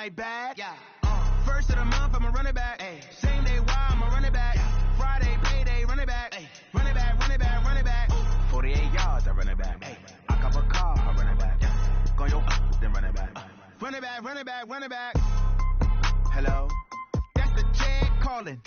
my bad. Yeah. First of the month, I'ma run it back. Ay. Same day, why I'ma run it back. Yeah. Friday, payday, run it back. Ay. Run it back, run it back, run it back. 48 yards, I run it back. Ay. I cop a car, I run it back. Yeah. Go yo, then run it back. Run it back, run it back, run it back. Hello? That's the check calling.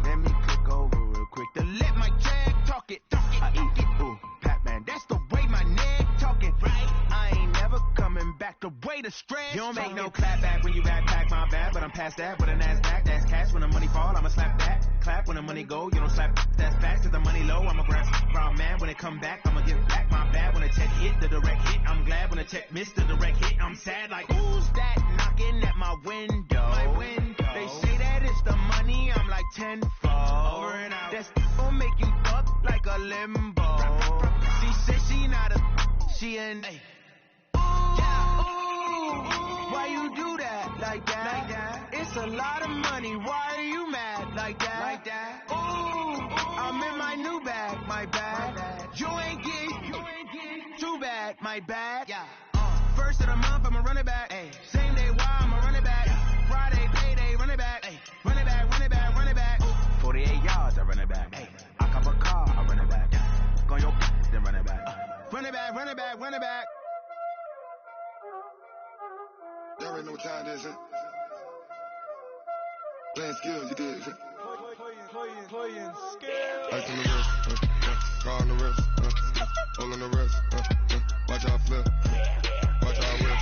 Let me click over real quick to let my check talk it. I eat it. Ooh, Pac-Man, that's the way my neck talking. Right? I ain't never coming back the way the stress. You don't make no clap back when you backpack, my bad, but I'm past that with a NASDAQ. That's cash when the money fall, I'ma slap that. Clap when the money go, you don't slap. That's fast cause the money low, I'ma grab brown man when it come back, I'ma give back my bad when the check hit, the direct hit. I'm glad when the check missed the direct hit. I'm sad like, who's that knocking at my window? My window. They say that it's the money, I'm like tenfold. Over and out. That's gon' make you up like a limbo. She said she not a, she an A. Why you do that like that? Like that? It's a lot of money. Why are you mad like that? Like that? Ooh, I'm in my new bag. My bad. You ain't getting too bad. My bad. Yeah. First of the month, I'ma run it back. Ay. Same day, why I'ma run it back. Yeah. Friday, payday, run it back. Ay. Run it back, run it back, run it back. 48 yards, I run it back. Ay. I cop a car, I run it back. Go yo, then run it back. Run it back, run it back, run it back. Y'all already know what time it is, huh? Playing skills, you did, huh? Playing skills. Ice on the wrist, car on the wrist, hole in the wrist, watch how I flip, watch how I whip,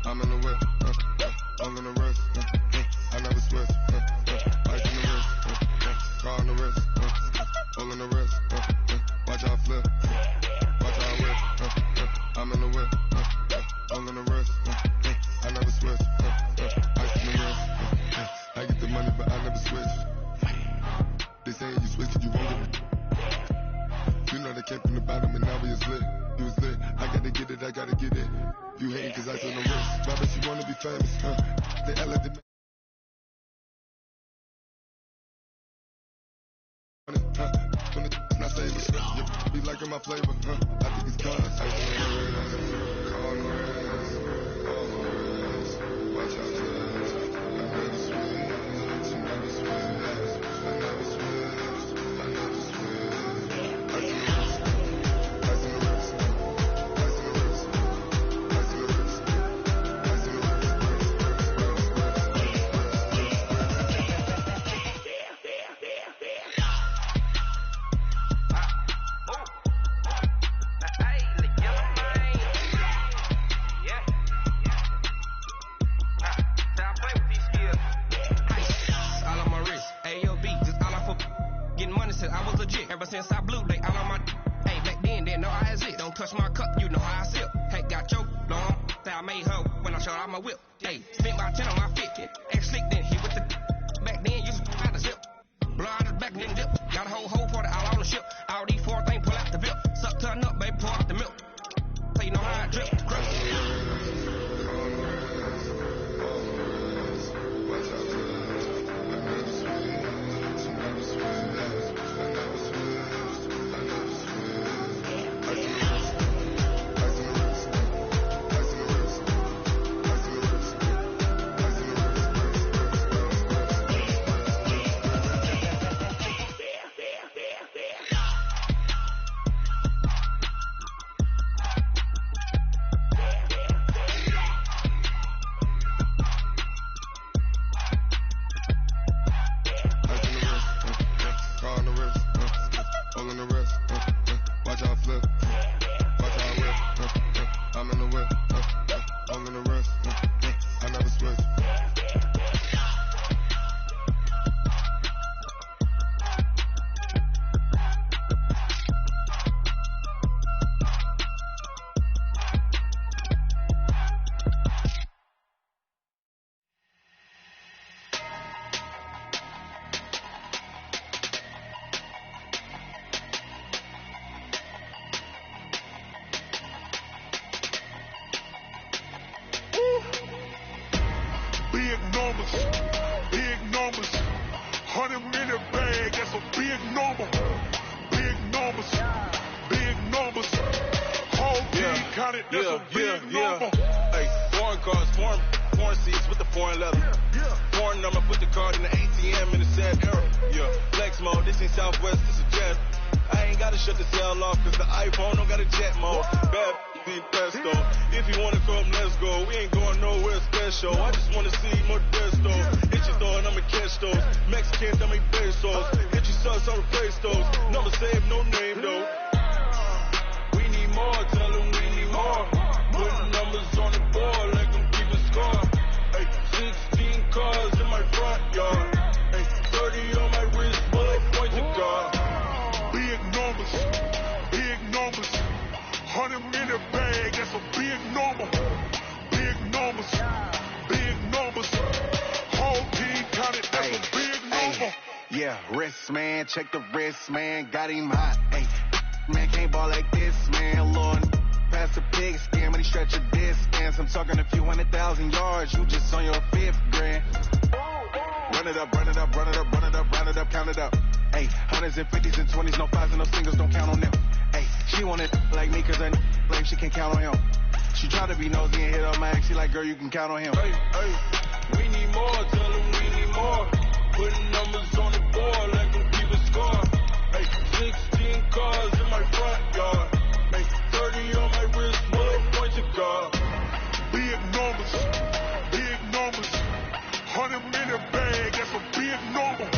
I'm in the whip, hole in the wrist, I never switch, ice on the wrist, car on the wrist, hole in the wrist, watch how I flip, watch how I whip, I'm in the whip, hole in the wrist, I never switch, ice on the wrist, I get the money but I never switch. They saying you switch it, you won't get it. You know they came from the bottom and now we is lit. You was lit, I gotta get it, I gotta get it. You hating cause I told them wrist. My bitch, you wanna be famous, huh? They act like they when it's not famous, you be liking my flavor, huh? I think it's cause I call the rest, watch out for this. I never switch, I never switch. Ever since I blew, they all on my. Hey, back then, didn't know I exist. Don't touch my cup, you know how I sip. Hey, got your long. Say I made her when I showed out my whip. Hey, spent about 10 on my 50. Ex slick, then hit with the. Back then, you just had a zip. Blow out the back, then dip. Got a whole for the all on the ship. All these four things, pull out the VIP. Suck, turn up, baby, pour out the milk. So you know how I drip. Big numbers, 100-minute bag, that's a big number. Big numbers, whole team counted, that's a big number. Hey, foreign cars, foreign foreign seats with the foreign leather. Foreign number, put the card in the ATM in the sad era. Yeah, flex mode, this ain't Southwest, this is jet. I ain't gotta shut the cell off, cause the iPhone don't got a jet mode. Bad be pesto. If you wanna come, let's go. We ain't going nowhere special. I just wanna see Modesto. Hit your door and I'ma catch those. Mexicans, I make pesos. Hit your sus, I'll replace those. Number save, no name though. We need more, tell them we need more. Putting numbers on the board like I'm keeping score. Ay, 16 cars in my front yard. Ay, 30 on my wrist, bullet point to God. Big numbers, big numbers. 100 minute bag, that's a big number. Big numbers, big numbers. Whole team counted, that's a big number. Yeah, wrist man, check the wrist man, got him hot. Ay, man can't ball like this, man. Lord, pass the pig skin when he stretch a distance. I'm talking a few 100,000 yards, you just on your 5th grand. Run it up, run it up, run it up, run it up, round it up, count it up. Ay, 100s and 50s and 20s, no 5s and no singles, don't count on them. Ay, she wanted like me cause I like she can count on him. She tried to be nosy and hit up my ex, she like, girl, you can count on him. Hey, hey, we need more, tell them we need more. Putting numbers on the board like I'm keeping score. Hey, 16 cars in my front yard. Hey, 30 on my wrist, bullet point to God. Big numbers, big numbers. 100 minute bag, that's a big number.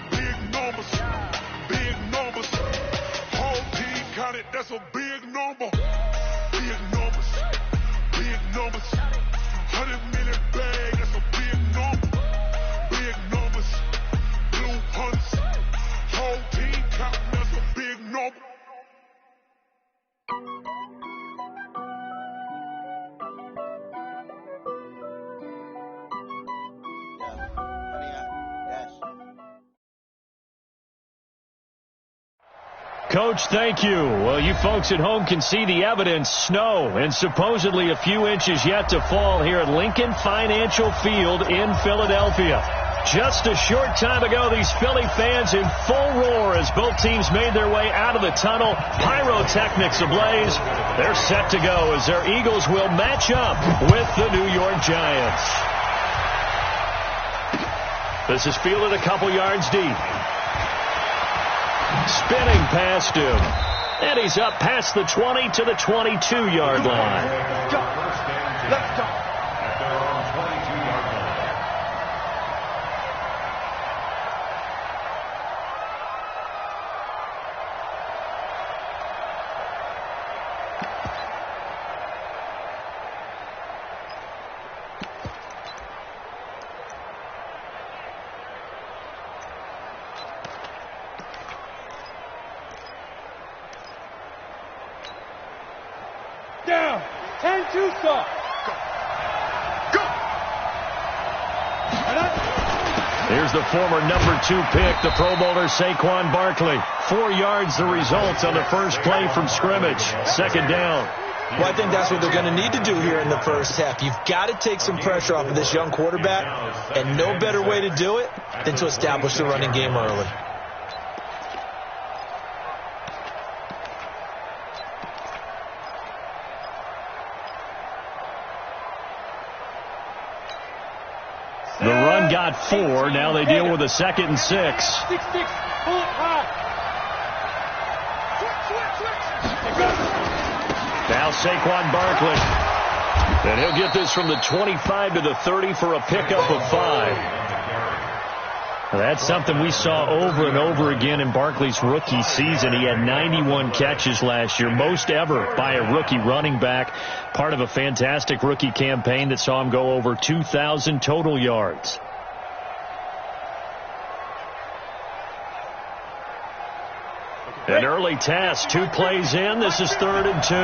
Big numbers, big numbers. Whole team counted, that's a big number. Big numbers, big numbers. 100 minute bag, that's a big number. Big numbers, blue hunts. Whole team counting, that's a big number. Coach, thank you. Well, you folks at home can see the evidence. Snow and supposedly a few inches yet to fall here at Lincoln Financial Field in Philadelphia. Just a short time ago, these Philly fans in full roar as both teams made their way out of the tunnel. Pyrotechnics ablaze. They're set to go as their Eagles will match up with the New York Giants. This is fielded a couple yards deep. Spinning past him. And he's up past the 20 to the 22-yard line. Let's go. Down. 10-2 stop. Go. Here's the former number 2 pick, the Pro Bowler Saquon Barkley. 4 yards the result on the first play from scrimmage. Second down. Well, I think that's what they're going to need to do here in the first half. You've got to take some pressure off of this young quarterback, and no better way to do it than to establish the running game early. The run got 4. Now they deal with a 2nd and 6. 6-6. Pull it high. Now Saquon Barkley. And he'll get this from the 25 to the 30 for a pickup of 5. Well, that's something we saw over and over again in Barkley's rookie season. He had 91 catches last year, most ever by a rookie running back. Part of a fantastic rookie campaign that saw him go over 2,000 total yards. An early test, 2 plays in. This is 3rd and 2.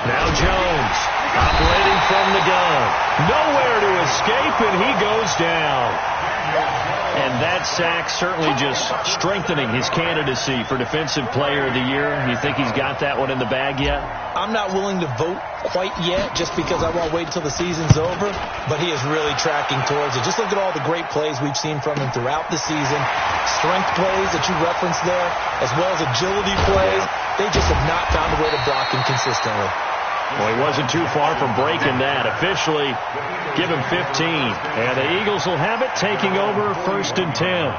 Now Jones operating from the gun. Nowhere to escape, and he goes down. And that sack certainly just strengthening his candidacy for Defensive Player of the Year. You think he's got that one in the bag yet? I'm not willing to vote quite yet just because I want to wait until the season's over, but he is really tracking towards it. Just look at all the great plays we've seen from him throughout the season. Strength plays that you referenced there, as well as agility plays. They just have not found a way to block him consistently. Well, he wasn't too far from breaking that. Officially, give him 15. And the Eagles will have it, taking over 1st and 10.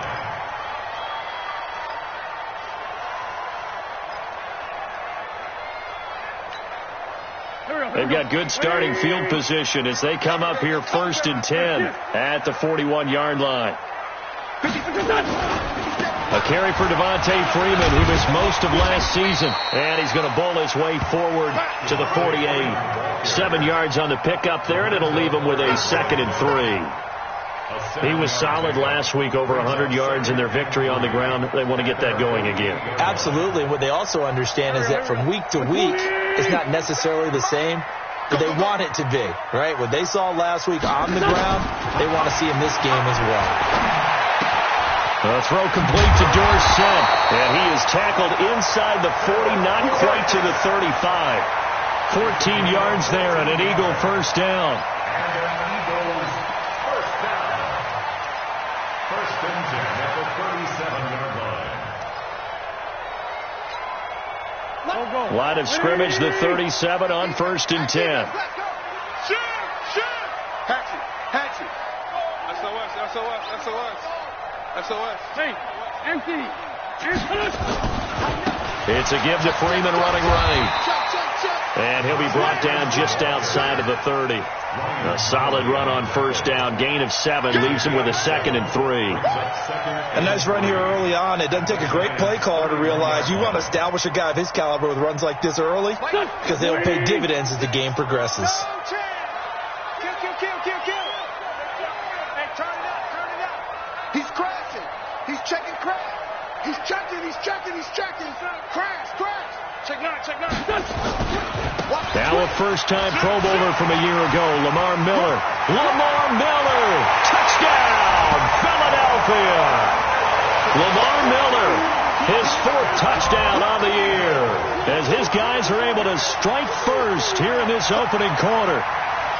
They've got good starting field position as they come up here 1st and 10 at the 41-yard line. A carry for Devontae Freeman. He missed most of last season, and he's going to bowl his way forward to the 48. 7 yards on the pickup there, and it'll leave him with a 2nd and 3. He was solid last week, over 100 yards in their victory on the ground. They want to get that going again. Absolutely. What they also understand is that from week to week, it's not necessarily the same, but they want it to be, right? What they saw last week on the ground, they want to see in this game as well. A throw complete to Dorsett, and he is tackled inside the 40, not quite to the 35. 14 yards there and an Eagle first down. First and 10 at the 37-yard line. Line of scrimmage, the 37 on 1st and 10. Hatchet. SOS. Hey, empty. It's a give to Freeman running right. And he'll be brought down just outside of the 30. A solid run on first down. Gain of 7 leaves him with a 2nd and 3. A nice run here early on. It doesn't take a great play caller to realize you want to establish a guy of his caliber with runs like this early because they'll pay dividends as the game progresses. Kill. Hey, turn it up. He's crashing. He's checking crash. He's checking. Crash. Check nine. Now a first-time Pro Bowler from a year ago, Lamar Miller. Touchdown, Philadelphia. Lamar Miller, his 4th touchdown on the year, as his guys are able to strike first here in this opening quarter.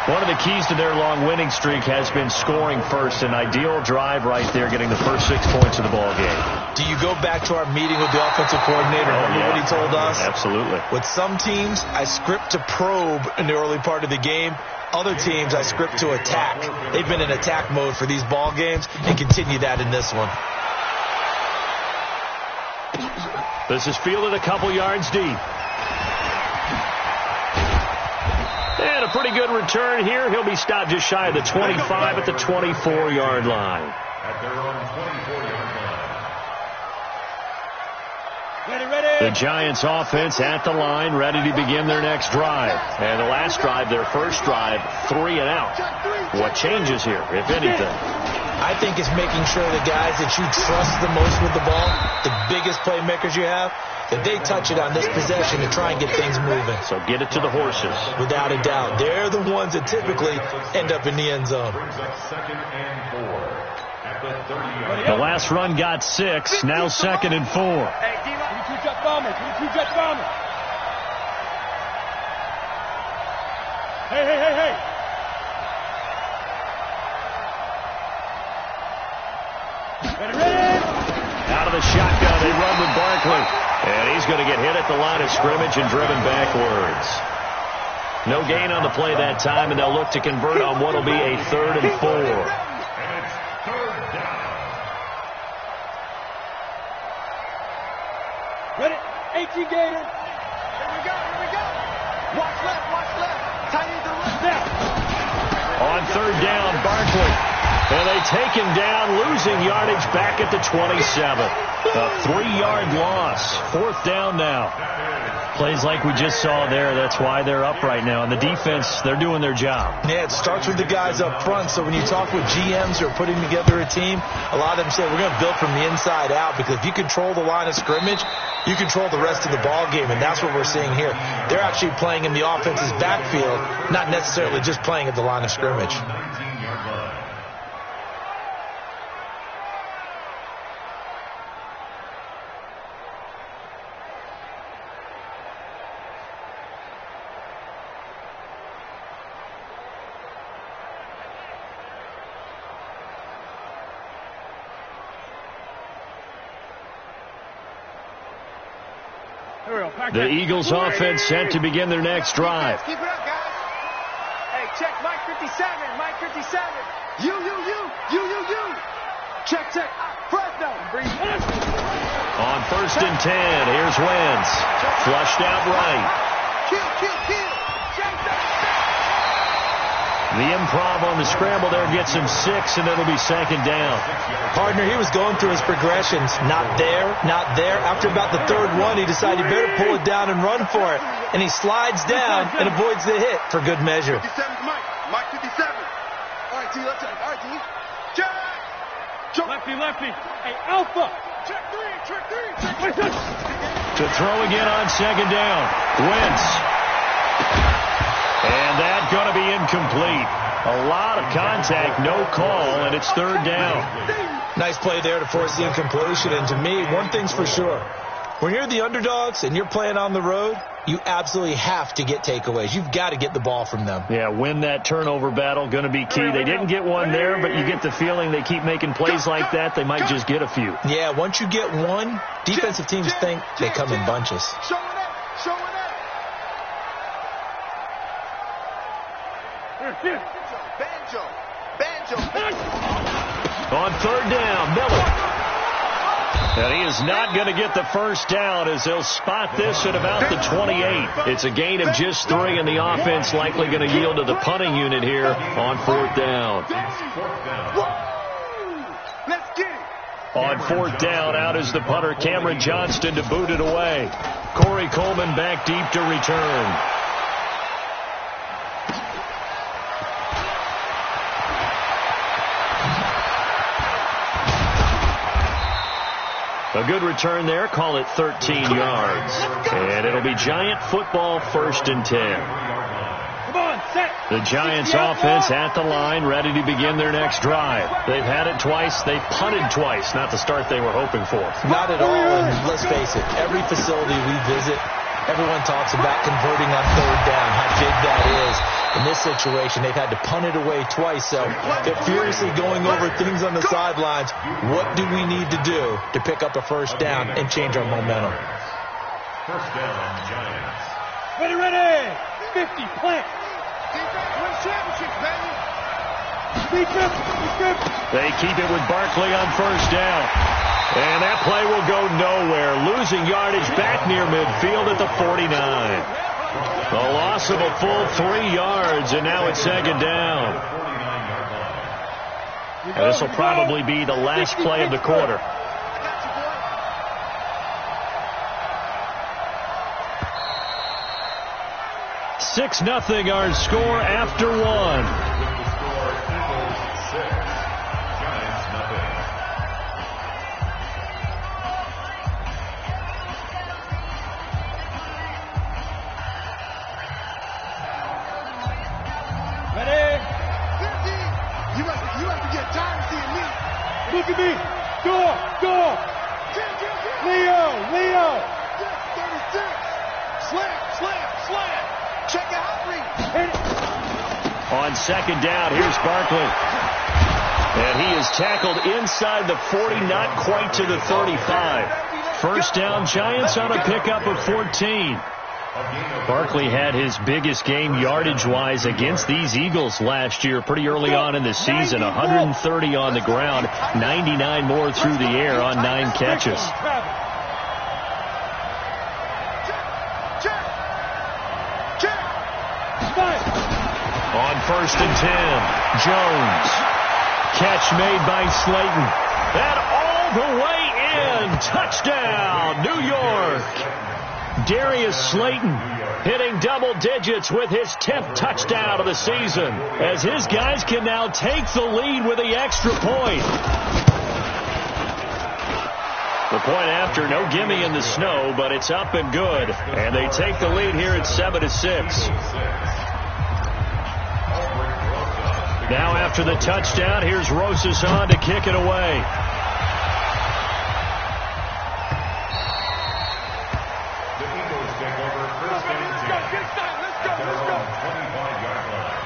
One of the keys to their long winning streak has been scoring first. An ideal drive right there, getting the first 6 points of the ball game. Do you go back to our meeting with the offensive coordinator? Remember what he told us? Absolutely. With some teams, I script to probe in the early part of the game. Other teams, I script to attack. They've been in attack mode for these ball games and continue that in this one. This is fielded a couple yards deep. And a pretty good return here. He'll be stopped just shy of the 25 at the 24-yard line. At their own 24-yard line. Ready. The Giants offense at the line, ready to begin their next drive. And the last drive, their first drive, 3 and out. What changes here, if anything? I think it's making sure the guys that you trust the most with the ball, the biggest playmakers you have, that they touch it on this possession to try and get things moving. So get it to the horses. Without a doubt. They're the ones that typically end up in the end zone. Brings up 2nd and 4 at the 30-yard line. The last run got 6, now 2nd and 4. Hey, D-line. Give me 2 jet bombers. Hey. Ready. Out of the shotgun, they run with Barkley. And he's going to get hit at the line of scrimmage and driven backwards. No gain on the play that time, and they'll look to convert on what will be a 3rd and 4. And it's 3rd down. Ready. 18 Gator. Here we go. Watch left. Tight end to left. On 3rd down, Barkley. And they take him down, losing yardage back at the 27. A 3-yard loss. 4th down now. Plays like we just saw there. That's why they're up right now. And the defense, they're doing their job. Yeah, it starts with the guys up front. So when you talk with GMs who are putting together a team, a lot of them say we're going to build from the inside out, because if you control the line of scrimmage, you control the rest of the ball game. And that's what we're seeing here. They're actually playing in the offense's backfield, not necessarily just playing at the line of scrimmage. 19-yard The Eagles offense set to begin their next drive. Keep it up, guys. Hey, check Mike 57. Mike 57. You. Check. Fresno. On 1st and 10, here's Wentz. Flushed out right. Kill. The improv on the scramble there gets him 6, and it'll be 2nd down. Partner, he was going through his progressions. Not there. After about the 3rd one, he decided he better pull it down and run for it. And he slides down and avoids the hit for good measure. 57's Mike 57. All right, T, let's check. All right, T. Check. Lefty. Hey, Alpha. Check three. To throw again on 2nd down. Wentz. And that's going to be incomplete. A lot of contact, no call, and it's 3rd down. Nice play there to force the incompletion. And to me, one thing's for sure. When you're the underdogs and you're playing on the road, you absolutely have to get takeaways. You've got to get the ball from them. Yeah, win that turnover battle, going to be key. They didn't get one there, but you get the feeling they keep making plays like that, they might just get a few. Yeah, once you get one, defensive teams think they come in bunches. Showing up. Banjo. On 3rd down, Miller. And he is not going to get the 1st down as they'll spot this at about the 28. It's a gain of just 3, and the offense likely going to yield to the punting unit here on 4th down. Let's get it. On 4th down, out is the punter, Cameron Johnston, to boot it away. Corey Coleman back deep to return. A good return there. Call it 13 yards. And it'll be Giant football, 1st and 10. The Giants offense at the line, ready to begin their next drive. They've had it twice. They've punted twice. Not the start they were hoping for. Not at all. And let's face it, every facility we visit, everyone talks about converting on 3rd down, how big that is. In this situation, they've had to punt it away twice, so they're furiously going over things on the sidelines. What do we need to do to pick up a 1st down and change our momentum? 1st down, Giants. Ready. 50, plant. Win championships, baby. Defense. They keep it with Barkley on 1st down. And that play will go nowhere. Losing yardage back near midfield at the 49. The loss of a full 3 yards, and now it's 2nd down. And this will probably be the last play of the quarter. 6-0 our score after 1. Look at me. Go. Leo. 36. Slam. Check out 3. On 2nd down, here's Barkley. And he is tackled inside the 40, not quite to the 35. 1st down, Giants on a pickup of 14. Barkley had his biggest game yardage-wise against these Eagles last year pretty early on in the season. 130 on the ground, 99 more through the air on 9 catches. On 1st and 10, Jones. Catch made by Slayton. And all the way in. Touchdown, New York. Darius Slayton hitting double digits with his 10th touchdown of the season, as his guys can now take the lead with the extra point. The point after, no gimme in the snow, but it's up and good. And they take the lead here at 7-6. Now after the touchdown, here's Rosas on to kick it away. The Eagles take over 1st and 10. Let's go. 25-yard line.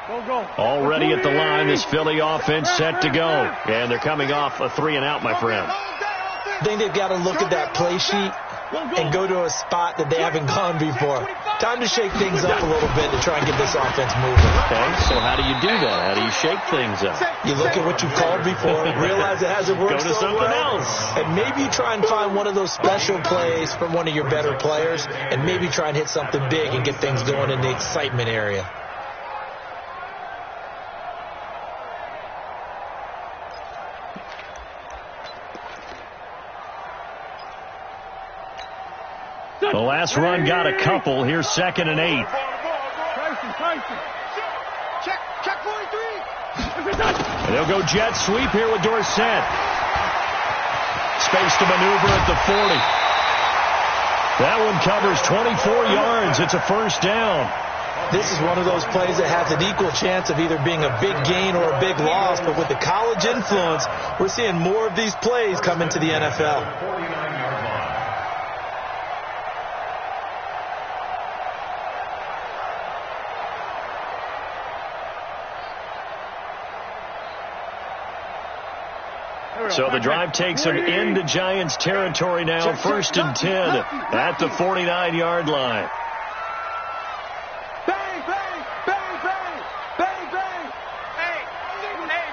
Already at the line, this Philly offense set to go. And they're coming off a 3-and-out, my friend. I think they've got to look at that play sheet and go to a spot that they haven't gone before. Time to shake things up a little bit to try and get this offense moving. Okay, so how do you do that? How do you shake things up? You look at what you've called before, realize it hasn't worked Go to something else. and maybe you try and find one of those special plays from one of your better players, and maybe try and hit something big and get things going in the excitement area. The last run got a couple. Here's 2nd and 8. Check 43. And they'll go jet sweep here with Dorsett. Space to maneuver at the 40. That one covers 24 yards. It's a first down. This is one of those plays that has an equal chance of either being a big gain or a big loss, but with the college influence, we're seeing more of these plays come into the NFL. So the drive takes them into Giants territory now. 1st and 10 at the 49-yard line. Bang, bang, bang, bang, bang, bang. Hey,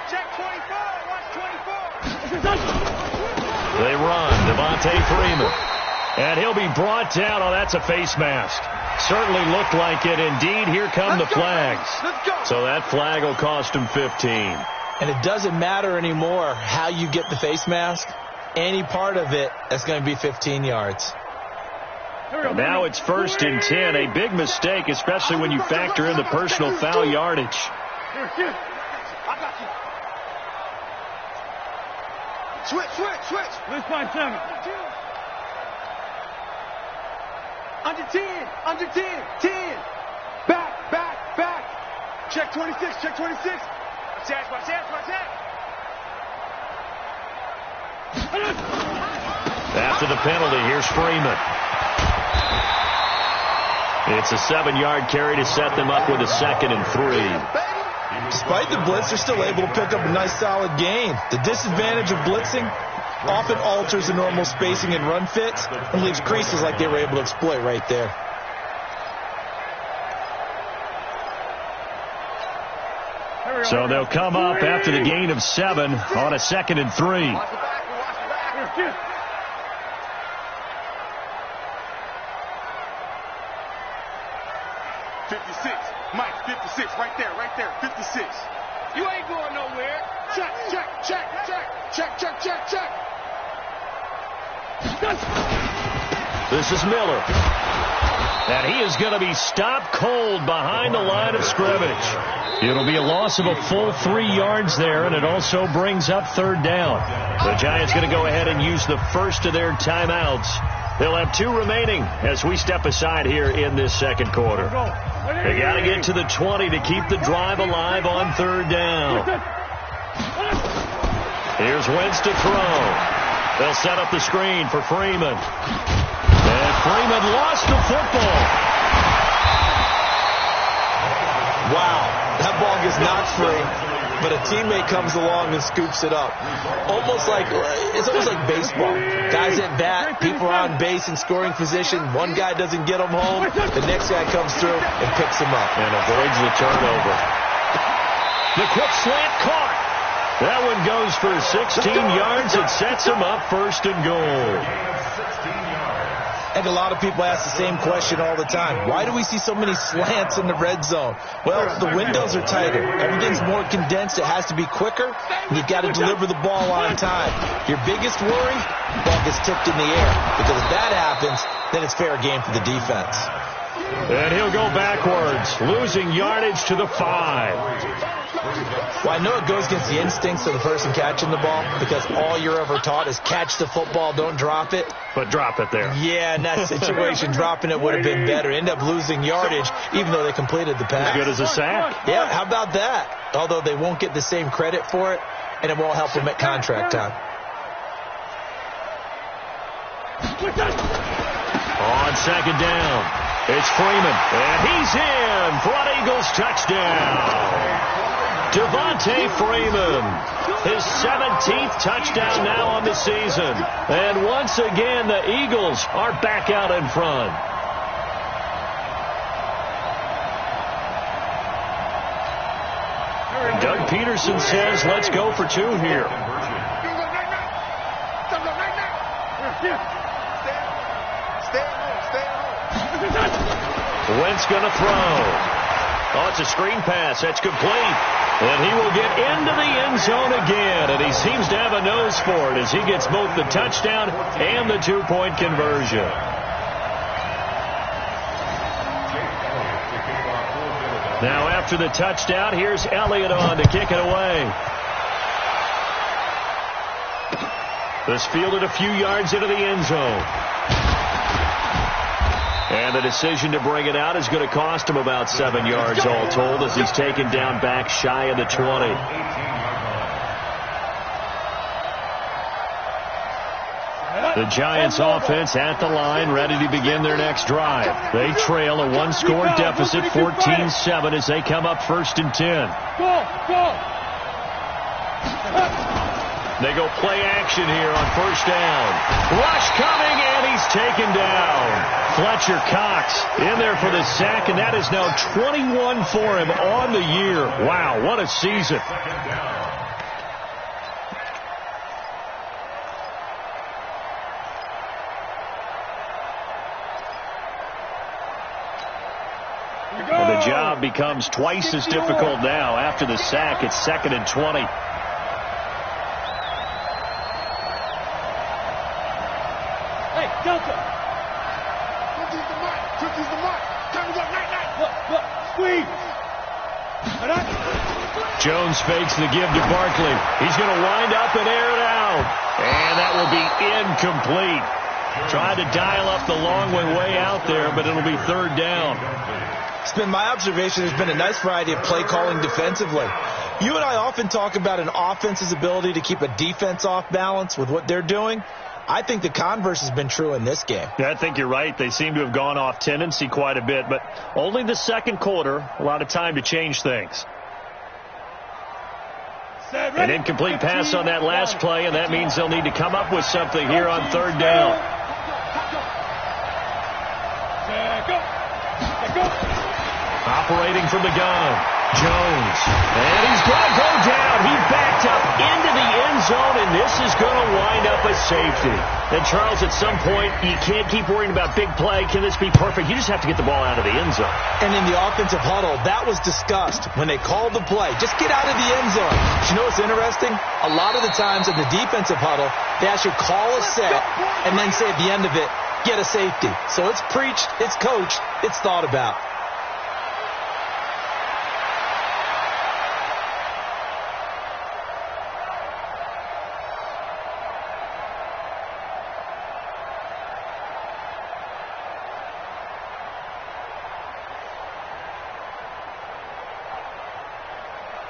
check 24. Watch 24. They run. Devontae Freeman. And he'll be brought down. Oh, that's a face mask. Certainly looked like it. Indeed, here come the flags. So that flag will cost him 15. And it doesn't matter anymore how you get the face mask. Any part of it, that's going to be 15 yards. And now it's 1st and 10. A big mistake, especially when you factor in the personal foul yardage. I got you. Switch. Let's find 7. Under 10. 10. Back. Check 26. Watch out. After the penalty, here's Freeman. It's a 7-yard carry to set them up with a 2nd and 3. Despite the blitz, they're still able to pick up a nice solid gain. The disadvantage of blitzing often alters the normal spacing and run fits and leaves creases like they were able to exploit right there. So they'll come up after the gain of 7 on a 2nd and 3. Watch the back. 56. Mike, 56. Right there. 56. You ain't going nowhere. Check. This is Miller. And he is going to be stopped cold behind the line of scrimmage. It'll be a loss of a full 3 yards there, and it also brings up 3rd down. The Giants going to go ahead and use the first of their timeouts. They'll have 2 remaining as we step aside here in this 2nd quarter. They got to get to the 20 to keep the drive alive on 3rd down. Here's Wentz to throw. They'll set up the screen for Freeman. And Freeman lost the football. Wow, that ball gets knocked free, but a teammate comes along and scoops it up. It's almost like baseball. Guys at bat, people are on base in scoring position. One guy doesn't get them home, the next guy comes through and picks them up. And avoids the turnover. The quick slant caught. That one goes for 16 yards. It sets him up 1st and goal. And a lot of people ask the same question all the time. Why do we see so many slants in the red zone? Well, the windows are tighter. Everything's more condensed. It has to be quicker. And you've got to deliver the ball on time. Your biggest worry, ball gets tipped in the air. Because if that happens, then it's fair game for the defense. And he'll go backwards, losing yardage to the 5. Well, I know it goes against the instincts of the person catching the ball because all you're ever taught is catch the football, don't drop it. But drop it there. Yeah, in that situation, dropping it would have been better. End up losing yardage even though they completed the pass. As good as a sack. Yeah, how about that? Although they won't get the same credit for it, and it won't help them at contract time. On 2nd down, it's Freeman, and he's in for an Eagles touchdown. Devontae Freeman, his 17th touchdown now on the season. And once again, the Eagles are back out in front. Doug Peterson says, let's go for 2 here. Wentz going to throw. Oh, it's a screen pass. That's complete. And he will get into the end zone again. And he seems to have a nose for it as he gets both the touchdown and the 2-point conversion. Now after the touchdown, here's Elliott on to kick it away. This fielded a few yards into the end zone. And the decision to bring it out is going to cost him about 7 yards all told as he's taken down back shy of the 20. The Giants offense at the line, ready to begin their next drive. They trail a 1-score deficit, 14-7, as they come up 1st and 10. They go play action here on 1st down. Rush coming, and he's taken down. Fletcher Cox in there for the sack, and that is now 21 for him on the year. Wow, what a season. And the job becomes twice as difficult now after the sack. It's 2nd and 20. Hey, Delta. Use the mark. Time to go. Night. Look. Squeeze. Jones fakes the give to Barkley. He's going to wind up and air it out. And that will be incomplete. Tried to dial up the long way out there, but it'll be 3rd down. It's been my observation there's been a nice variety of play calling defensively. You and I often talk about an offense's ability to keep a defense off balance with what they're doing. I think the converse has been true in this game. Yeah, I think you're right. They seem to have gone off tendency quite a bit, but only the 2nd quarter, a lot of time to change things. An incomplete pass on that last play, and that means they'll need to come up with something here on 3rd down. Operating from the gun, Jones. And he's going to go down. He backed up into the end zone, and this is going to wind up a safety. And, Charles, at some point, you can't keep worrying about big play. Can this be perfect? You just have to get the ball out of the end zone. And in the offensive huddle, that was discussed when they called the play. Just get out of the end zone. But you know what's interesting? A lot of the times in the defensive huddle, they actually call a set and then say at the end of it, get a safety. So it's preached, it's coached, it's thought about.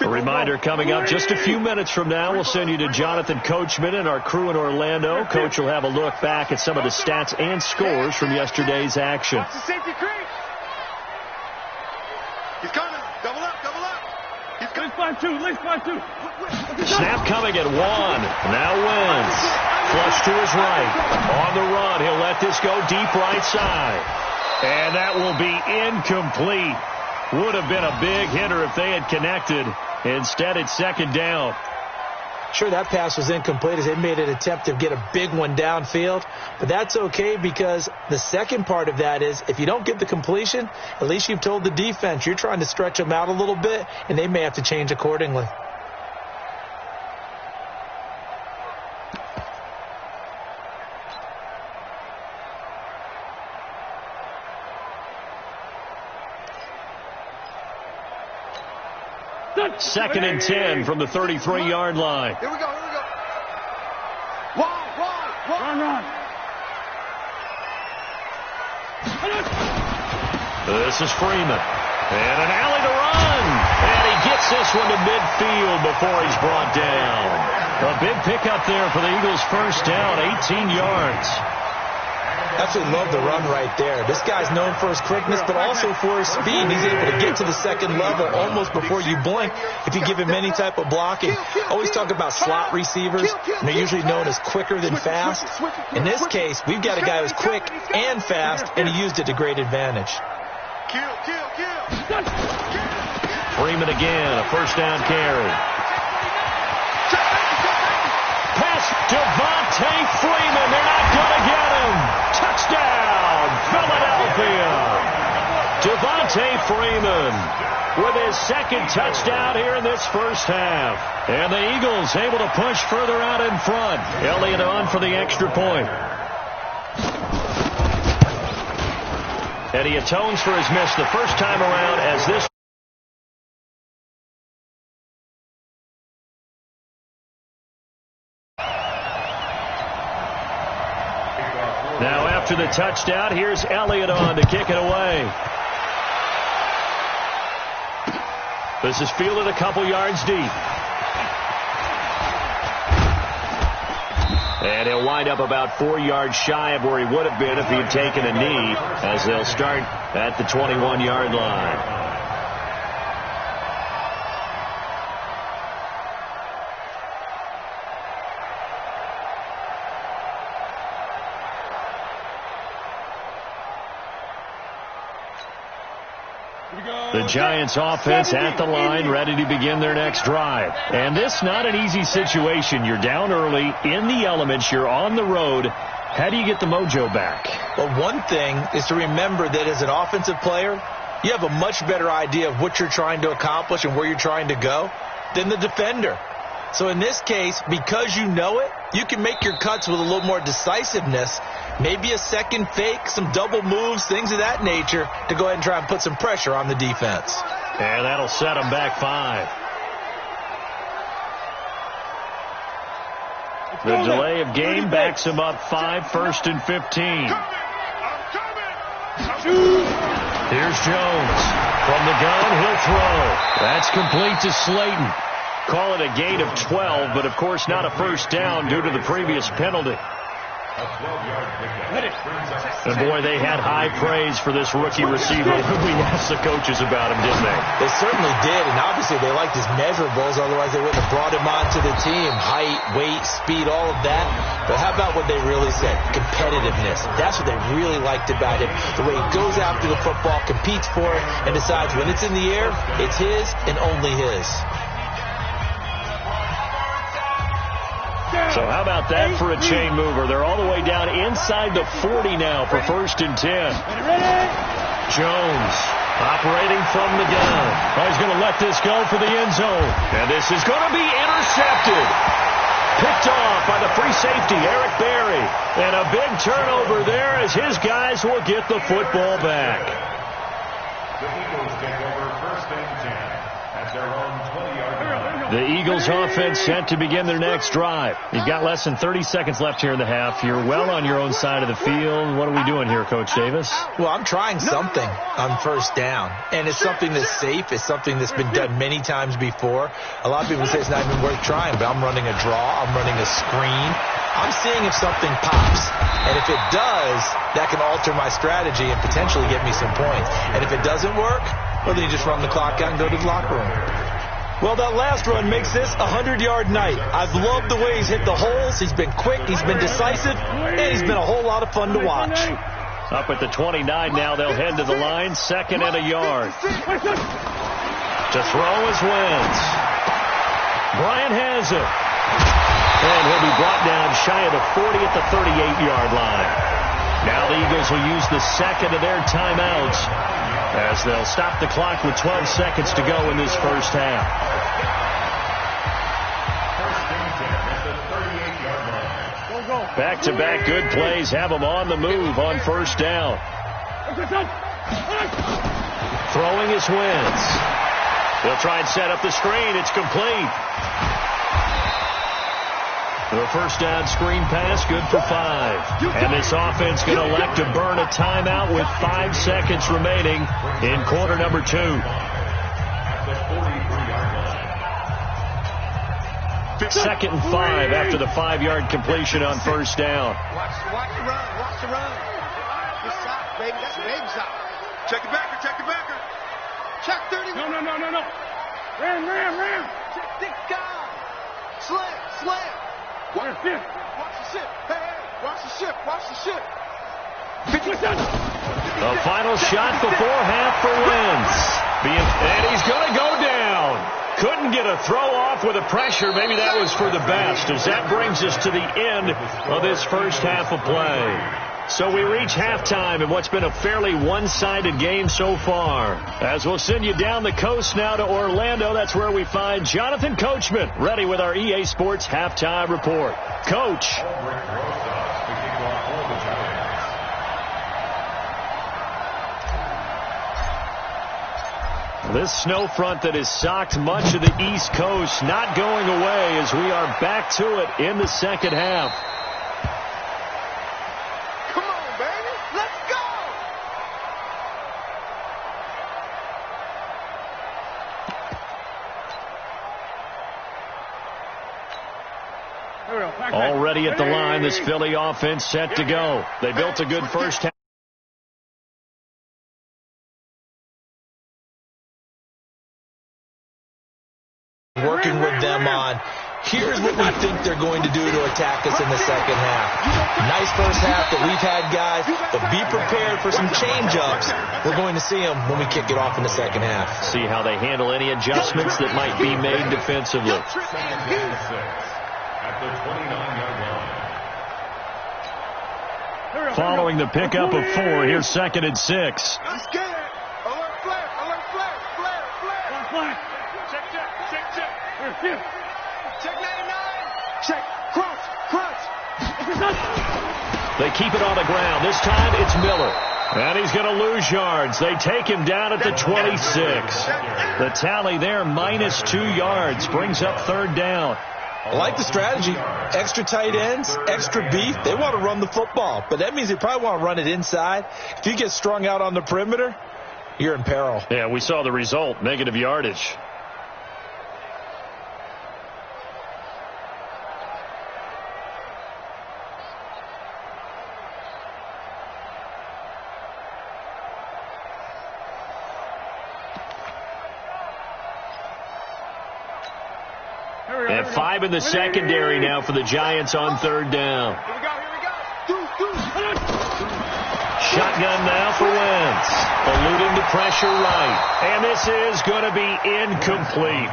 A reminder coming up just a few minutes from now. We'll send you to Jonathan Coachman and our crew in Orlando. Coach will have a look back at some of the stats and scores from yesterday's action. Watch the safety creep. He's coming. Double up. He's coming. Lace 5-2. Snap coming at 1. Now Wentz. Flush to his right. On the run. He'll let this go deep right side. And that will be incomplete. Would have been a big hitter if they had connected. Instead, it's 2nd down. Sure, that pass was incomplete as they made an attempt to get a big one downfield. But that's okay because the second part of that is if you don't get the completion, at least you've told the defense you're trying to stretch them out a little bit, and they may have to change accordingly. Second and 10 from the 33-yard line. Here we go. Run. This is Freeman. And an alley to run. And he gets this one to midfield before he's brought down. A big pickup there for the Eagles' 1st down, 18 yards. Absolutely love the run right there. This guy's known for his quickness, but also for his speed. He's able to get to the second level almost before you blink if you give him any type of blocking. Always talk about slot receivers, and they're usually known as quicker than fast. In this case, we've got a guy who's quick and fast, and he used it to great advantage. Freeman again, a first down carry. Pass Devontae Freeman. They're not going to get him. Touchdown, Philadelphia. Devontae Freeman with his second touchdown here in this first half. And the Eagles able to push further out in front. Elliott on for the extra point. And he atones for his miss the first time around as this. Now after the touchdown, here's Elliott on to kick it away. This is fielded a couple yards deep. And he'll wind up about 4 yards shy of where he would have been if he had taken a knee, as they'll start at the 21-yard line. The Giants offense at the line, ready to begin their next drive. And this not an easy situation. You're down early, in the elements, you're on the road. How do you get the mojo back? Well, one thing is to remember that as an offensive player, you have a much better idea of what you're trying to accomplish and where you're trying to go than the defender. So in this case, because you know it, you can make your cuts with a little more decisiveness, maybe a second fake, some double moves, things of that nature, to go ahead and try and put some pressure on the defense. And that'll set them back 5. The delay of game backs him up 5, 1st and 15. Here's Jones. From the gun, he'll throw. That's complete to Slayton. Call it a gain of 12, but of course not a first down due to the previous penalty. And boy, they had high praise for this rookie receiver. We asked the coaches about him, didn't they? They certainly did, and obviously they liked his measurables, otherwise they wouldn't have brought him onto the team. Height, weight, speed, all of that. But how about what they really said? Competitiveness. That's what they really liked about him. The way he goes after the football, competes for it, and decides when it's in the air, it's his and only his. So how about that for a chain mover? They're all the way down inside the 40 now for 1st and 10. Jones operating from the gun. Oh, he's going to let this go for the end zone. And this is going to be intercepted. Picked off by the free safety, Eric Berry. And a big turnover there as his guys will get the football back. The Eagles take over 1st and 10 at their own 20-yard line. The Eagles offense set to begin their next drive. You've got less than 30 seconds left here in the half. You're well on your own side of the field. What are we doing here, Coach Davis? Well, I'm trying something on 1st down, and it's something that's safe. It's something that's been done many times before. A lot of people say it's not even worth trying, but I'm running a draw. I'm running a screen. I'm seeing if something pops, and if it does, that can alter my strategy and potentially get me some points. And if it doesn't work, well, then you just run the clock out and go to the locker room. Well, that last run makes this a 100-yard night. I've loved the way he's hit the holes. He's been quick, he's been decisive, and he's been a whole lot of fun to watch. Up at the 29 now, they'll head to the line, 2nd and a yard. To throw is Wentz. Bryant has it. And he'll be brought down shy of the 40 at the 38-yard line. Now the Eagles will use the second of their timeouts as they'll stop the clock with 12 seconds to go in this first half. Back-to-back good plays have them on the move on 1st down. Throwing is Wentz. They'll try and set up the screen. It's complete. The 1st down screen pass, good for 5. And this offense going to elect to burn a timeout with 5 seconds remaining in quarter number 2. Second and 5 after the 5-yard completion on 1st down. Watch the run. Watch the run. baby. That's baby shot. Check the backer, check the backer. Check 30. No. Ram. Check this guy. Slam. Watch the ship. Hey, watch the ship. The final shot before half for Wentz. And he's going to go down. Couldn't get a throw off with the pressure. Maybe that was for the best, as that brings us to the end of this first half of play. So we reach halftime in what's been a fairly one-sided game so far. As we'll send you down the coast now to Orlando, that's where we find Jonathan Coachman, ready with our EA Sports halftime report. Coach. This snow front that has socked much of the East Coast not going away as we are back to it in the second half. Come on, baby. Let's go. Already at the line, this Philly offense set to go. They built a good first half. Working with them on, here's what we think they're going to do to attack us in the second half. Nice first half that we've had, guys, but be prepared for some change-ups. We're going to see them when we kick it off in the second half. See how they handle any adjustments that might be made defensively. At the 29-yard line. Following the pickup of 4, here's 2nd and 6. I'm scared. Alert flare. Check 99. Check. Crunch. They keep it on the ground. This time it's Miller. And he's going to lose yards. They take him down at the 26. The tally there, -2 yards. Brings up 3rd down. I like the strategy. Extra tight ends, extra beef. They want to run the football, but that means they probably want to run it inside. If you get strung out on the perimeter, you're in peril. Yeah, we saw the result, negative yardage. And 5 in the secondary now for the Giants on 3rd down. Here we go. Shotgun now for Wentz. Eluding the pressure right. And this is going to be incomplete.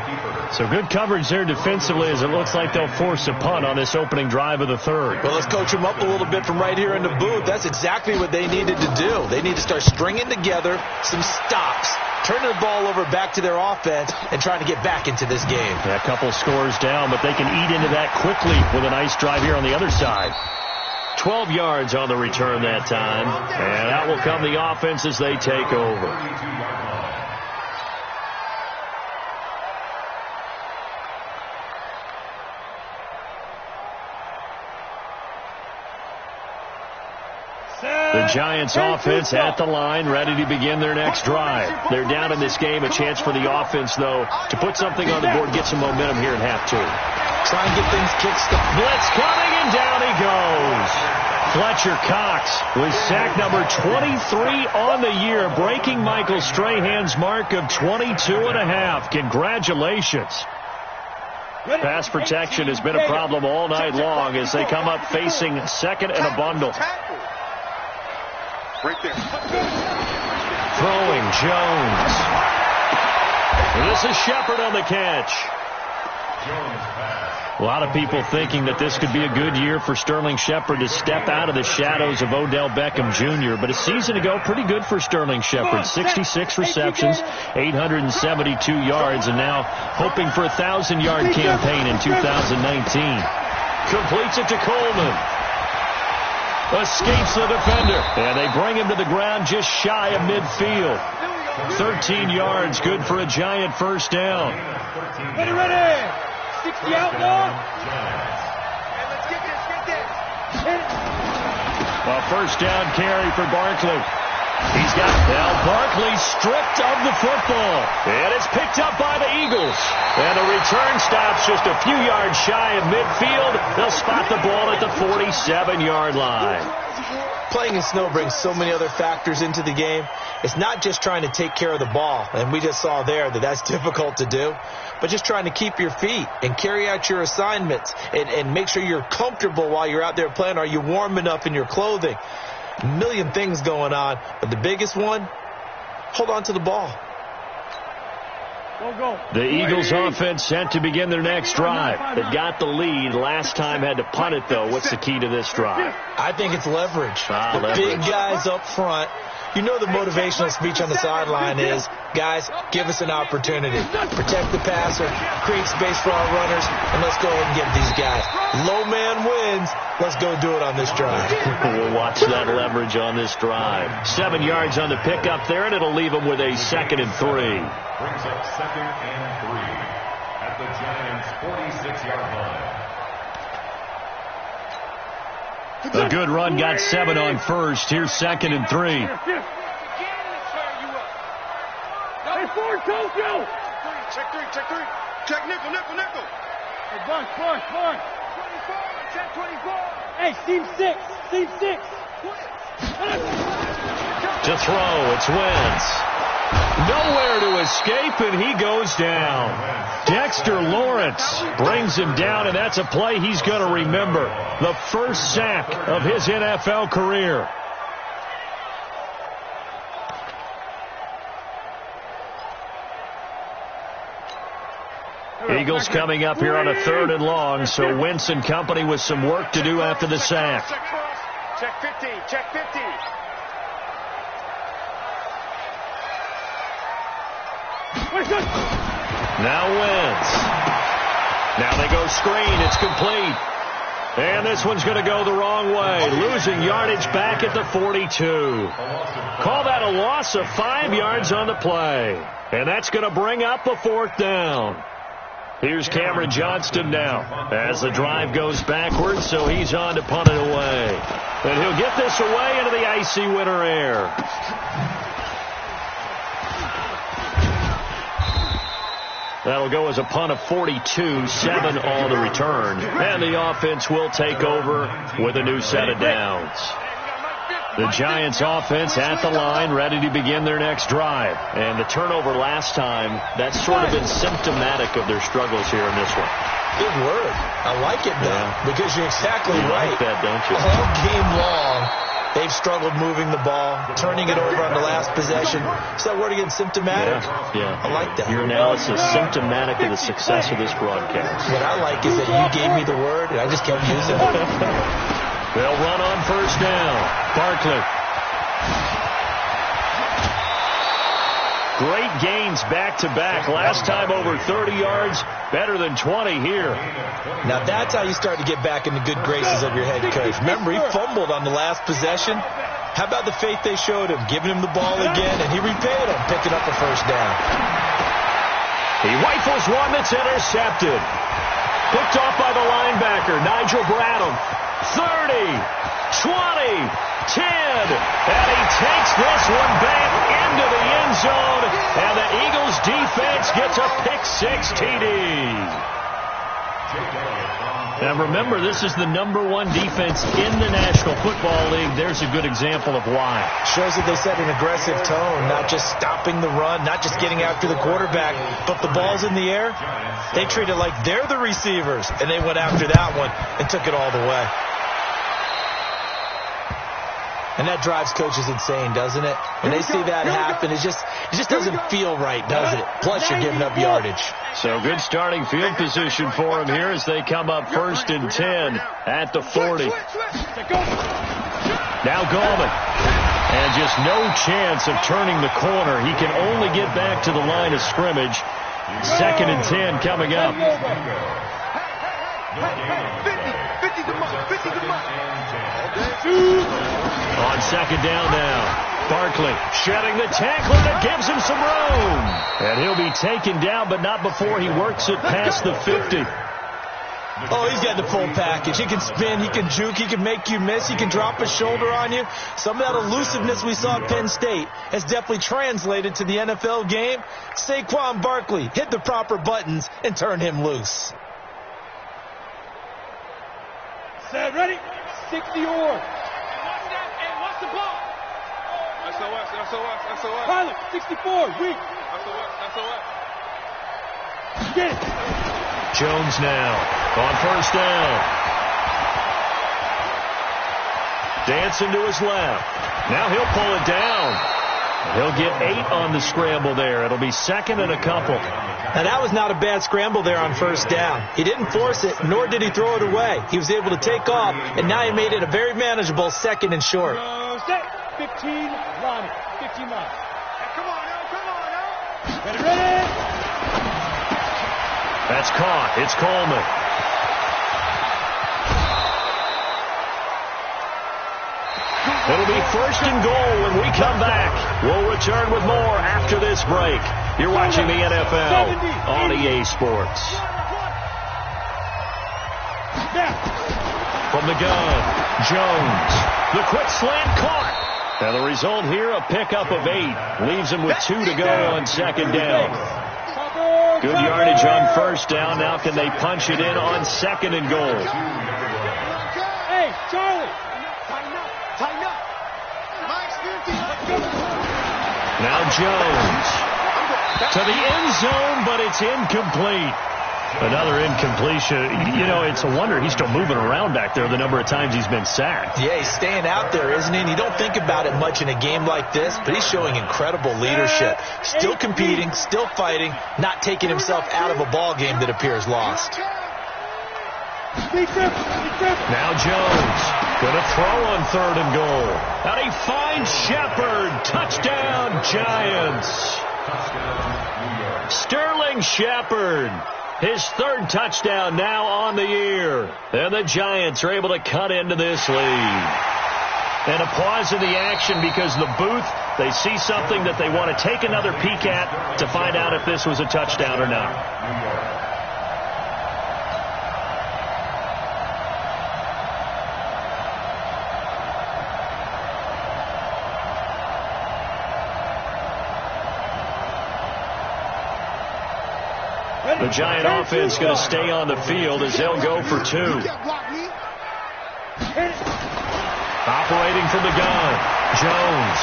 So good coverage there defensively, as it looks like they'll force a punt on this opening drive of the 3rd. Well, let's coach them up a little bit from right here in the booth. That's exactly what they needed to do. They need to start stringing together some stops, turning the ball over back to their offense, and trying to get back into this game. Yeah, a couple scores down, but they can eat into that quickly with a nice drive here on the other side. 12 yards on the return that time, and out will come the offense as they take over. The Giants offense at the line, ready to begin their next drive. They're down in this game. A chance for the offense, though, to put something on the board, get some momentum here in half 2. Try and get things kick-started. Blitz coming, and down he goes. Fletcher Cox with sack number 23 on the year, breaking Michael Strahan's mark of 22.5. Congratulations. Pass protection has been a problem all night long as they come up facing 2nd and a bundle. Right there. Throwing Jones. And this is Shepard on the catch. A lot of people thinking that this could be a good year for Sterling Shepard to step out of the shadows of Odell Beckham Jr. But a season ago, pretty good for Sterling Shepard. 66 receptions, 872 yards, and now hoping for a 1,000-yard campaign in 2019. Completes it to Coleman. Escapes the defender, and they bring him to the ground just shy of midfield. 13 yards, good for a Giant first down. Ready. 60 out long. Let's get this. A first down carry for Barkley. He's got now Barkley stripped of the football, and it's picked up by the Eagles. And the return stops just a few yards shy of midfield. They'll spot the ball at the 47-yard line. Playing in snow brings so many other factors into the game. It's not just trying to take care of the ball, and we just saw there that that's difficult to do, but just trying to keep your feet and carry out your assignments and make sure you're comfortable while you're out there playing. Are you warm enough in your clothing? A million things going on, but the biggest one, hold on to the ball. The Eagles offense set to begin their next drive. They got the lead. Last time had to punt it, though. What's the key to this drive? I think it's leverage. Leverage. Big guys up front. You know the motivational speech on the sideline is, guys, give us an opportunity. Protect the passer, create space for our runners, and let's go ahead and get these guys. Low man wins. Let's go do it on this drive. We'll watch that leverage on this drive. 7 yards on the pickup there, and it'll leave them with a 2nd and 3. Brings up 2nd and 3 at the Giants' 46-yard line. A good run got 7 on first. Here's 2nd and 3. Hey, Ford, Tokyo! Check 3, check 3. Check nickel. Hey, Bunch. 24, check 24. Hey, seam 6. To throw, it's Wentz. Nowhere to escape, and he goes down. Dexter Lawrence brings him down, and that's a play he's going to remember. The first sack of his NFL career. Eagles coming up here on a 3rd and long, so Wentz and company with some work to do after the sack. Check 15, check 15. Now Wentz. Now they go screen. It's complete. And this one's going to go the wrong way. Losing yardage back at the 42. Call that a loss of 5 yards on the play. And that's going to bring up a 4th down. Here's Cameron Johnston now as the drive goes backwards, so he's on to punt it away. And he'll get this away into the icy winter air. That'll go as a punt of 42, 7 on the return. And the offense will take over with a new set of downs. The Giants offense at the line, ready to begin their next drive. And the turnover last time, that's sort of been symptomatic of their struggles here in this one. Good word. I like it now, because you're exactly right. You like that, don't you? All game long, they've struggled moving the ball, turning it over on the last possession. Is that word again, symptomatic? Yeah. I like that. Your analysis symptomatic of the success of this broadcast. What I like is that you gave me the word, and I just kept using it. They'll run on first down. Barkley. Great gains back-to-back. Last time over 30 yards, better than 20 here. Now that's how you start to get back in the good graces of your head coach. Remember, he fumbled on the last possession. How about the faith they showed him, giving him the ball again, and he repaid him, picking up a first down. He rifles one that's intercepted. Picked off by the linebacker, Nigel Bradham. 30, 20, 10, and he takes this one back into the end zone, and the Eagles defense gets a pick-6 TD. Now remember, this is the #1 defense in the National Football League. There's a good example of why. Shows that they set an aggressive tone, not just stopping the run, not just getting after the quarterback, but the ball's in the air. They treat it like they're the receivers, and they went after that one and took it all the way. And that drives coaches insane, doesn't it? When they see that happen, it just doesn't feel right, does it? Plus, you're giving up yardage. So good starting field position for them here as they come up 1st and 10 at the 40. Now Gallman. And just no chance of turning the corner. He can only get back to the line of scrimmage. 2nd and 10 coming up. On 2nd down now. Barkley shedding the tackler that gives him some room. And he'll be taken down, but not before he works it past the 50. Oh, he's got the full package. He can spin, he can juke, he can make you miss, he can drop a shoulder on you. Some of that elusiveness we saw at Penn State has definitely translated to the NFL game. Saquon Barkley hit the proper buttons and turned him loose. Set, ready? 60 or. What's the ball? SOS. Pilot, 64, weak. SOS. Get it. Jones now on first down. Dancing to his left. Now he'll pull it down. He'll get 8 on the scramble there. It'll be second and a couple. Now, that was not a bad scramble there on first down. He didn't force it, nor did he throw it away. He was able to take off, and now he made it a very manageable second and short. Set. 15, line it. 15 line. Come on now. Ready. That's caught. It's Coleman. It'll be first and goal when we come back. We'll return with more after this break. You're watching the NFL on EA Sports. From the gun, Jones. The quick slant caught. And the result here, a pickup of 8. Leaves him with 2 to go on second down. Good yardage on first down. Now can they punch it in on second and goal? Hey, Charlie. Tighten up. Now Jones to the end zone, but it's incomplete. Another incompletion. You know, it's a wonder he's still moving around back there the number of times he's been sacked. Yeah, he's staying out there, isn't he? And you don't think about it much in a game like this, but he's showing incredible leadership. Still competing, still fighting, not taking himself out of a ball game that appears lost. Now Jones going to throw on third and goal. And he finds Shepard. Touchdown, Giants. Sterling Shepard. His third touchdown now on the year. And the Giants are able to cut into this lead. And a pause in the action because the booth, they see something that they want to take another peek at to find out if this was a touchdown or not. The Giant offense going to stay on the field as they'll go for 2. Operating from the gun, Jones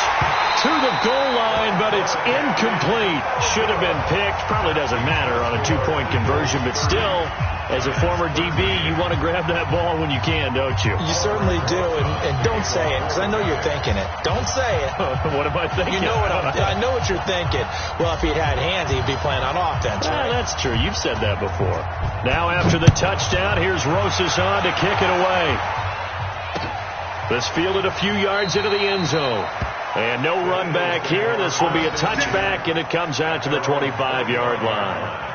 to the goal line, but it's incomplete. Should have been picked. Probably doesn't matter on a 2-point conversion, but still, as a former DB, you want to grab that ball when you can, don't you? You certainly do, and don't say it, because I know you're thinking it. Don't say it. What am I thinking? You know I know what you're thinking. Well, if he'd had hands, he'd be playing on offense. Right? That's true. You've said that before. Now after the touchdown, here's Rosas on to kick it away. This fielded a few yards into the end zone. And no run back here. This will be a touchback, and it comes out to the 25-yard line.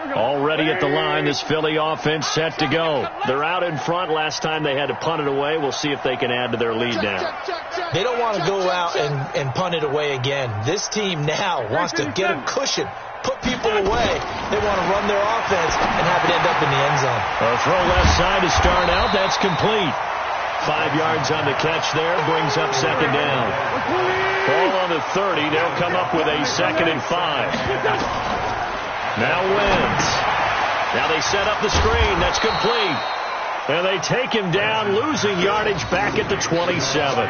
Already at the line, this Philly offense set to go. They're out in front. Last time they had to punt it away. We'll see if they can add to their lead now. They don't want to go out and punt it away again. This team now wants to get a cushion, put people away. They want to run their offense and have it end up in the end zone. A throw left side to start out. That's complete. 5 yards on the catch there. Brings up second down. Ball on the 30. They'll come up with a 2nd and 5. Now Wentz. Now they set up the screen. That's complete. And they take him down, losing yardage back at the 27.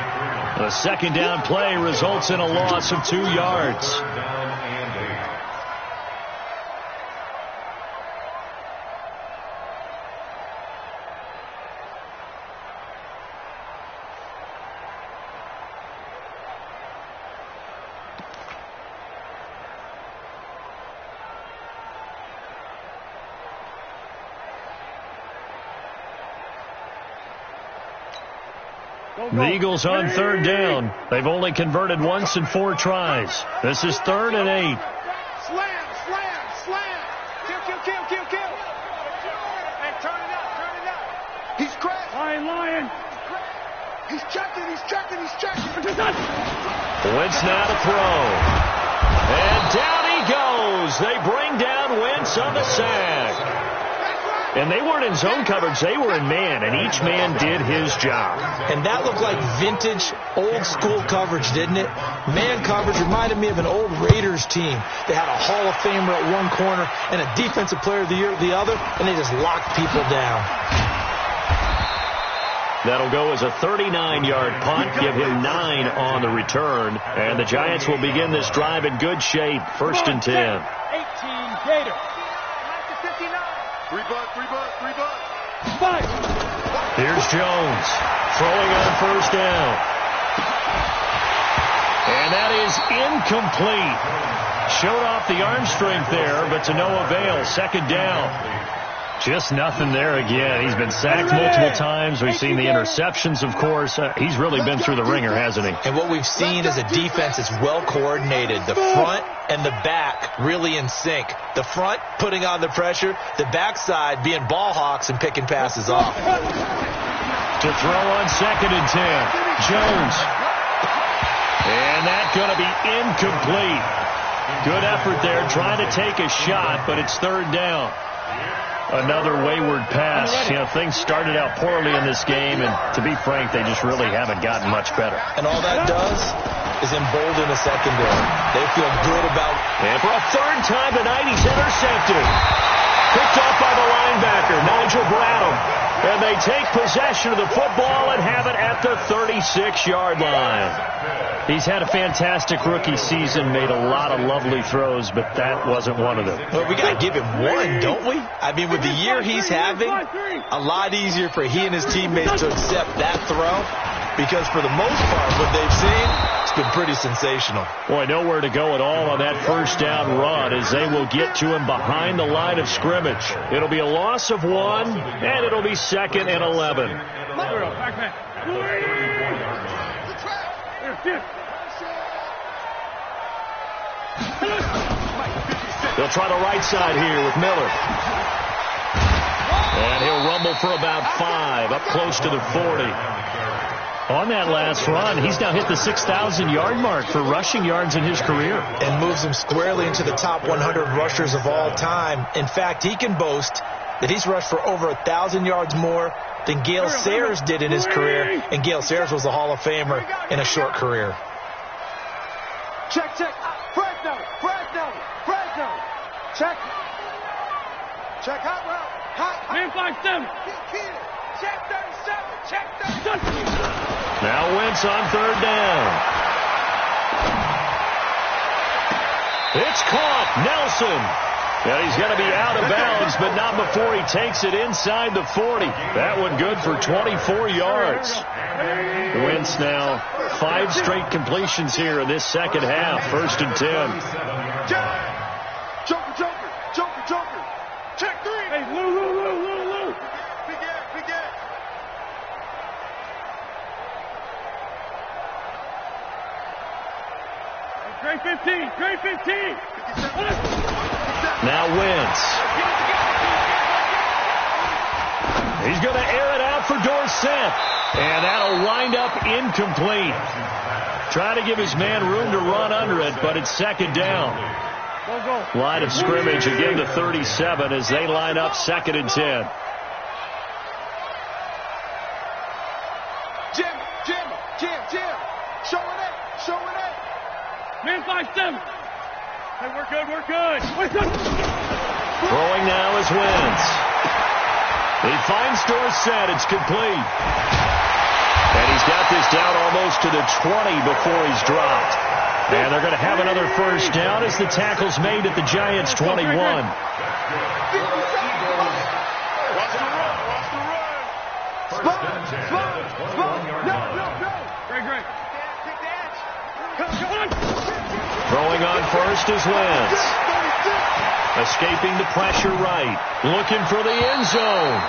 The second down play results in a loss of 2 yards. The Eagles on third down. They've only converted once in 4 tries. This is 3rd and 8. Slam. Kill. Hey, turn it up. He's cracked. Lion. He's checking. Wentz now to throw. And down he goes. They bring down Wentz on the sack. And they weren't in zone coverage. They were in man, and each man did his job. And that looked like vintage, old-school coverage, didn't it? Man coverage reminded me of an old Raiders team. They had a Hall of Famer at one corner and a Defensive Player of the Year at the other, and they just locked people down. That'll go as a 39-yard punt, give him 9 on the return. And the Giants will begin this drive in good shape, 1st and 10. 18 Gator. 3 bucks. Here's Jones, throwing on 1st down. And that is incomplete. Showed off the arm strength there, but to no avail. 2nd down. Just nothing there again. He's been sacked multiple times. We've seen the interceptions, of course. He's really been through the ringer, hasn't he? And what we've seen is a defense that's well coordinated. The front and the back really in sync. The front putting on the pressure. The backside being ball hawks and picking passes off. To throw on 2nd and 10. Jones. And that's going to be incomplete. Good effort there, trying to take a shot, but it's 3rd down. Another wayward pass. Things started out poorly in this game, and to be frank, they just really haven't gotten much better. And all that does is embolden the secondary. They feel good about it. And for a 3rd time tonight, he's intercepted. Picked up by the linebacker, Nigel Bradham. And they take possession of the football and have it at the 36-yard line. He's had a fantastic rookie season, made a lot of lovely throws, but that wasn't one of them. Well, we got to give him one, don't we? I mean, with the year he's having, a lot easier for he and his teammates to accept that throw, because for the most part, what they've seen, it's been pretty sensational. Boy, nowhere to go at all on that 1st down run as they will get to him behind the line of scrimmage. It'll be a loss of 1, and it'll be 2nd and 11. They'll try the right side here with Miller. And he'll rumble for about 5, up close to the 40. On that last run, he's now hit the 6,000-yard mark for rushing yards in his career. And moves him squarely into the top 100 rushers of all time. In fact, he can boast that he's rushed for over 1,000 yards more than Gale Sayers did in his career. And Gale Sayers was a Hall of Famer in a short career. Check. Fresno. Check. Hot route. Man 5-7. Check 37. Check 37. Now Wentz on 3rd down. It's caught. Nelson. And he's going to be out of bounds, but not before he takes it inside the 40. That one good for 24 yards. Wentz now 5 straight completions here in this 2nd half. 1st and 10. Joker. Check 3. Hey, Lou. Big Ed. Great 15. Now Wentz. He's going to air it out for Dorsett. And that'll wind up incomplete. Trying to give his man room to run under it, but it's 2nd down. Line of scrimmage again to 37 as they line up 2nd and 10. Jim. Show it. Man 5-7. Hey, we're good. Throwing now is Wentz. He finds Dorsett. It's complete. And he's got this down almost to the 20 before he's dropped. And they're going to have another 1st down as the tackle's made at the Giants' 21. Watch the run. Spot. No. Great. Come on. Throwing on 1st is Wentz. Escaping the pressure right. Looking for the end zone.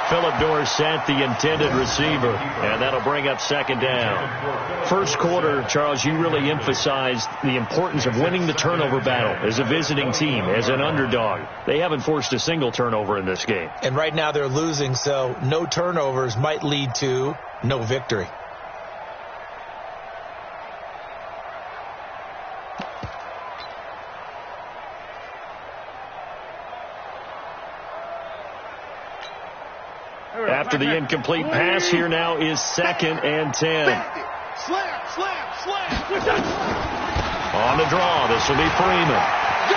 Philip Dorsett, the intended receiver, and that'll bring up second down. First quarter, Charles, you really emphasized the importance of winning the turnover battle as a visiting team, as an underdog. They haven't forced a single turnover in this game. And right now they're losing, so no turnovers might lead to no victory. After the incomplete pass, here now is 2nd and 10. Slam, slam, slam. On the draw, this will be Freeman.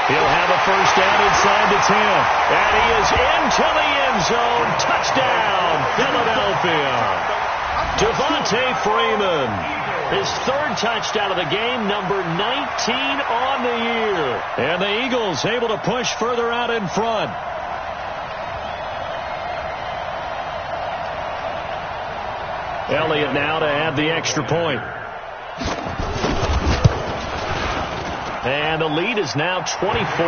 He'll have a first down inside the 10. And he is into the end zone. Touchdown, Philadelphia. Devontae Freeman. His 3rd touchdown of the game, number 19 on the year. And the Eagles able to push further out in front. Elliott now to add the extra point. And the lead is now 24.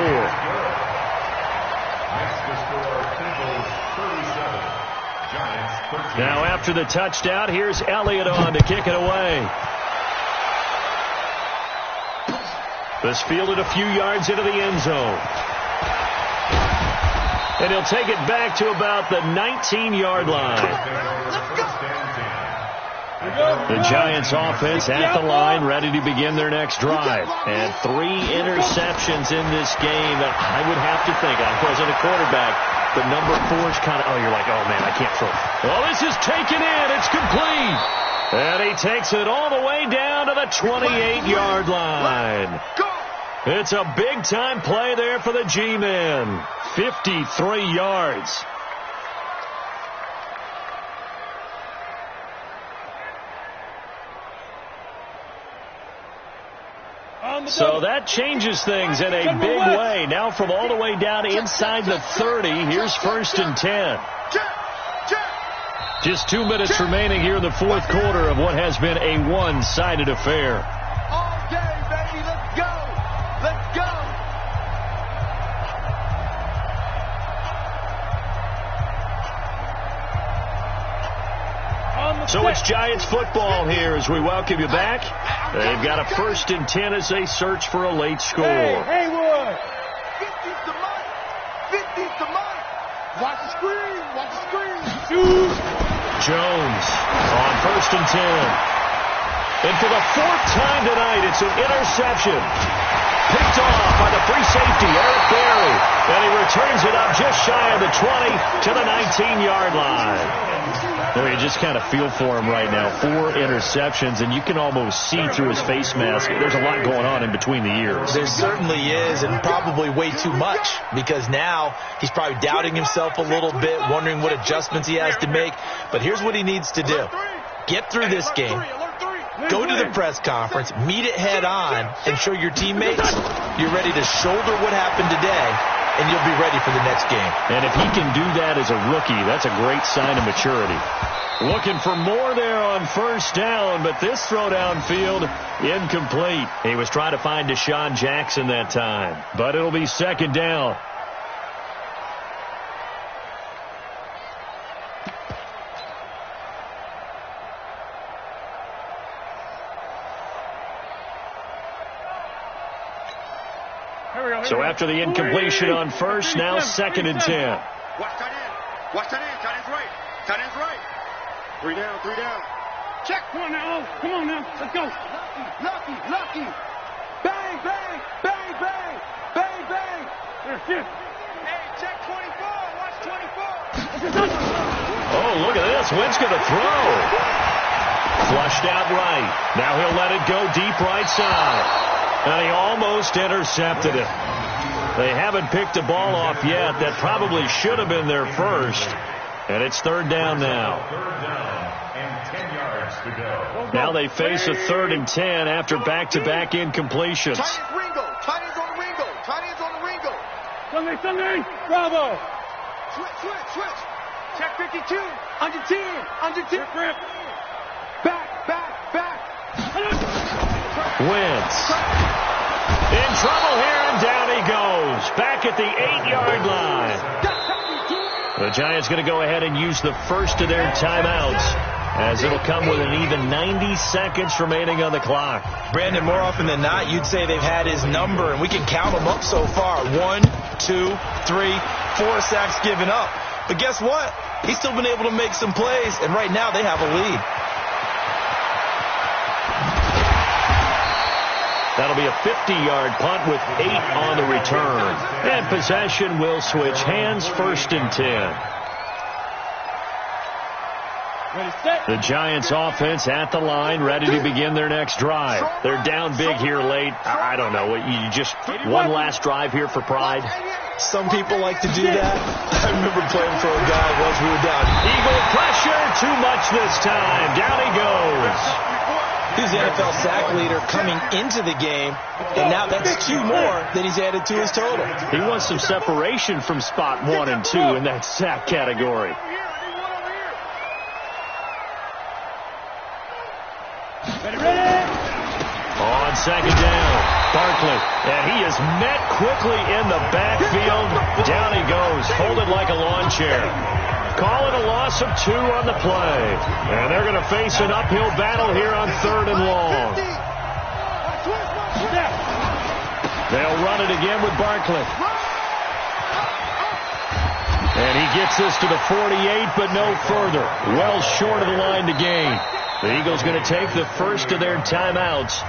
Now after the touchdown, here's Elliott on to kick it away. This fielded a few yards into the end zone. And he'll take it back to about the 19-yard line. The Giants offense at the line, ready to begin their next drive. And 3 interceptions in this game. I would have to think, I wasn't a quarterback, but number 4 is kind of, you're like, oh, man, I can't throw. Well, this is taken in. It's complete. And he takes it all the way down to the 28-yard line. It's a big-time play there for the G-men. 53 yards. So that changes things in a big way. Now from all the way down inside the 30, here's 1st and 10. Just 2 minutes remaining here in the 4th quarter of what has been a one-sided affair. All day, baby. Let's go. Let's go. So it's Giants football here as we welcome you back. They've got a 1st and 10 as they search for a late score. Hey, Haywood. 50's the money. 50's the money. Watch the screen. Watch the screen. Shoot. Jones on 1st and 10. And for the 4th time tonight, it's an interception. Picked off by the free safety, Eric Berry. And he returns it up just shy of the 20 to the 19-yard line. Well, you just kind of feel for him right now. 4 interceptions, and you can almost see through his face mask. There's a lot going on in between the ears. There certainly is, and probably way too much, because now he's probably doubting himself a little bit, wondering what adjustments he has to make. But here's what he needs to do. Get through this game. Go to the press conference, meet it head on, and show your teammates you're ready to shoulder what happened today, and you'll be ready for the next game. And if he can do that as a rookie, that's a great sign of maturity. Looking for more there on 1st down, but this throw downfield, incomplete. He was trying to find Deshaun Jackson that time, but it'll be 2nd down. So after the incompletion on 1st, now 2nd and 10. Watch tight end. Watch tight end. Tight end's right. Tight end's right. 3 down, 3 down. Check. Come on now. Come on now. Let's go. Lucky. Bang, bang, bang, bang, bang, bang. Here. Hey, check 24. Watch 24. Oh, look at this. Wynn's going to throw. Flushed out right. Now he'll let it go deep right side. And he almost intercepted it. They haven't picked a ball off yet. That probably should have been their first. And it's 3rd down now. 3rd down and 10 yards to go. Now they face a 3rd and 10 after back-to-back incompletions. Tight end's Ringo. Tight end's on the Ringo. Tight end's on the Ringo. Sunday. Bravo. Switch. Check 52. Under 10. Back. Wentz in trouble here, and down he goes. Back at the 8-yard line. The Giants going to go ahead and use the first of their timeouts, as it'll come with an even 90 seconds remaining on the clock. Brandon, more often than not, you'd say they've had his number, and we can count them up so far. 1, 2, 3, 4 sacks given up. But guess what? He's still been able to make some plays, and right now they have a lead. That'll be a 50-yard punt with 8 on the return. And possession will switch hands, 1st and 10. The Giants offense at the line, ready to begin their next drive. They're down big here late. I don't know. You just one last drive here for pride? Some people like to do that. I remember playing for a guy once we were down. Eagle pressure, too much this time. Down he goes. He's the NFL sack leader coming into the game, and now that's 2 more that he's added to his total. He wants some separation from spot 1 and 2 in that sack category. On 2nd down, Barkley, and he is met quickly in the backfield. Down he goes, folded like a lawn chair. Call it a loss of 2 on the play. And they're going to face an uphill battle here on 3rd and long. They'll run it again with Barkley. And he gets this to the 48, but no further. Well short of the line to gain. The Eagles going to take the first of their timeouts.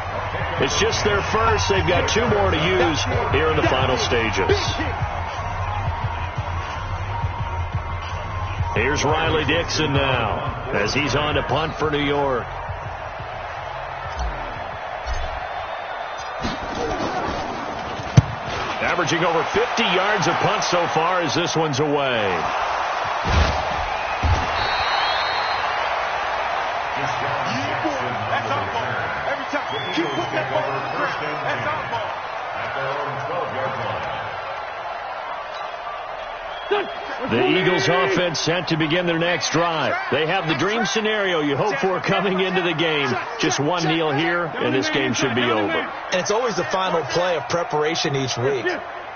It's just their first. They've got 2 more to use here in the final stages. Here's Riley Dixon now as he's on to punt for New York. Averaging over 50 yards of punt so far as this one's away. That's our ball. Every time. Keep putting that ball on the ground. That's our ball. At their own 12-yard line. The Eagles offense set to begin their next drive. They have the dream scenario you hope for coming into the game. Just one kneel here, and this game should be over. And it's always the final play of preparation each week.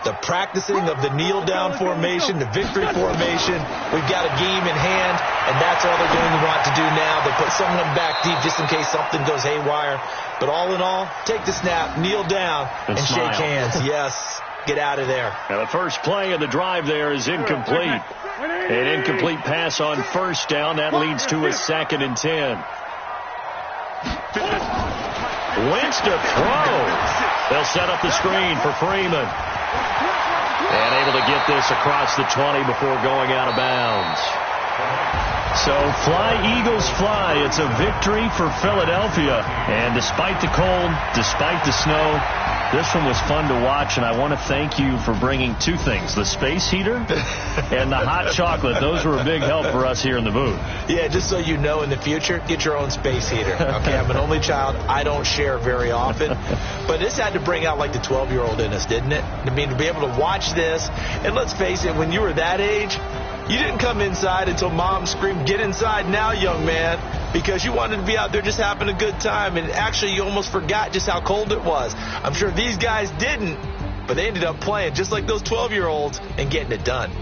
The practicing of the kneel-down formation, the victory formation. We've got a game in hand, and that's all they're going to want to do now. They put someone back deep just in case something goes haywire. But all in all, take the snap, kneel down, and shake hands. Yes. Get out of there. Now the first play of the drive there is incomplete. An incomplete pass on 1st down. That leads to a 2nd and 10. Wentz to throw. They'll set up the screen for Freeman. And able to get this across the 20 before going out of bounds. So fly, Eagles, fly. It's a victory for Philadelphia. And despite the cold, despite the snow, this one was fun to watch, and I want to thank you for bringing 2 things, the space heater and the hot chocolate. Those were a big help for us here in the booth. Yeah, just so you know, in the future, get your own space heater. Okay, I'm an only child. I don't share very often. But this had to bring out, like, the 12-year-old in us, didn't it? I mean, to be able to watch this, and let's face it, when you were that age, you didn't come inside until Mom screamed, "Get inside now, young man," because you wanted to be out there just having a good time, and actually you almost forgot just how cold it was. I'm sure these guys didn't, but they ended up playing just like those 12-year-olds and getting it done.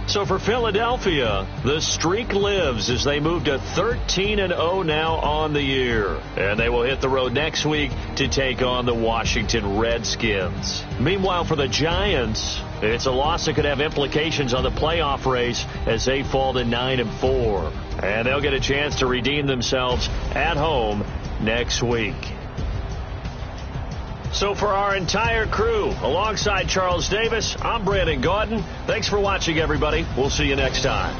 So for Philadelphia, the streak lives as they move to 13-0 now on the year. And they will hit the road next week to take on the Washington Redskins. Meanwhile, for the Giants, it's a loss that could have implications on the playoff race as they fall to 9-4. And they'll get a chance to redeem themselves at home next week. So for our entire crew, alongside Charles Davis, I'm Brandon Gautin. Thanks for watching, everybody. We'll see you next time.